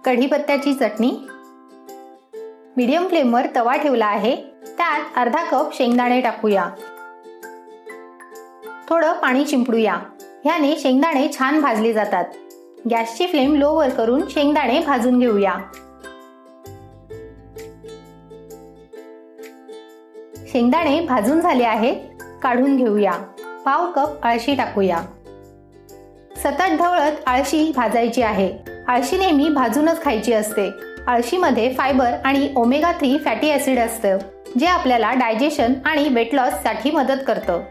कढीपत्त्याची चटणी। Medium फ्लेमवर तवा ठेवला आहे, त्यात अर्धा कप शेंगदाणे टाकूया। थोडं पाणी शिंपडूया, ह्याने शेंगदाणे छान भाजले जातात। गॅसची फ्लेम लोवर करून शेंगदाणे भाजून घेऊया। शेंगदाणे भाजून झाले आहेत, काढून घेऊया। पाव कप अळशी टाकूया। सतत ढवळत अळशी भाजायची आहे। अळशी नेहमी भाजूनच खायची असते। अळशीमध्ये फायबर आणि ओमेगा 3 फॅटी ॲसिड असतं, जे आपल्याला डायजेशन आणि वेट लॉस साठी मदत करतं।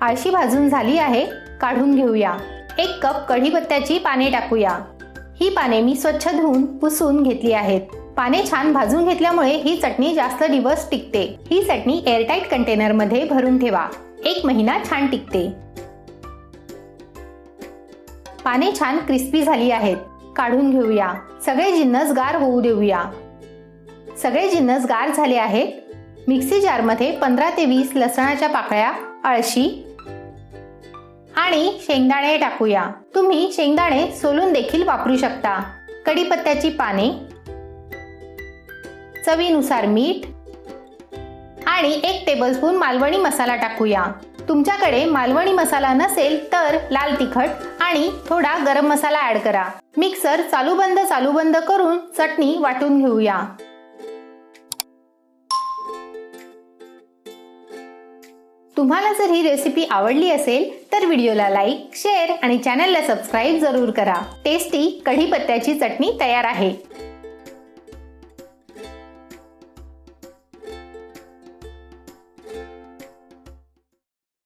अळशी भाजून झाली आहे, काढून घेऊया। 1 कप कढीपत्त्याची पाने टाकूया। ही पाने मी स्वच्छ धुवून पुसून घेतली आहेत। पाने छान भाजून घेतल्यामुळे ही चटणी जास्त दिवस टिकते। ही चटणी एअरटाईट कंटेनर मध्ये भरून ठेवा, 1 महिना छान टिकते। पाने छान क्रिस्पी झाली आहेत, काढून घेऊया। सगळे जिन्नस गार होऊ देऊया। सगळे जिन्नस गार झाले आहेत। मिक्सी जार मध्ये 15 ते 20 लसणाच्या पाकळ्या, अळशी आणि शेंगदाणे टाकूया। तुम्ही शेंगदाणे सोलून देखील वापरू शकता। कढीपत्त्याची पाने, चवीनुसार मीठ आणि 1 टेबलस्पून मालवणी मसाला टाकूया। तुमच्याकडे मालवणी मसाला नसेल तर लाल तिखट आणि थोडा गरम मसाला ऍड करा। मिक्सर चालू बंद करून चटणी वाटून घेऊया। तुम्हाला जर ही रेसिपी आवडली असेल तर व्हिडिओला लाईक, शेअर आणि चॅनलला सबस्क्राईब जरूर करा। टेस्टी कढीपत्त्याची चटणी तयार आहे।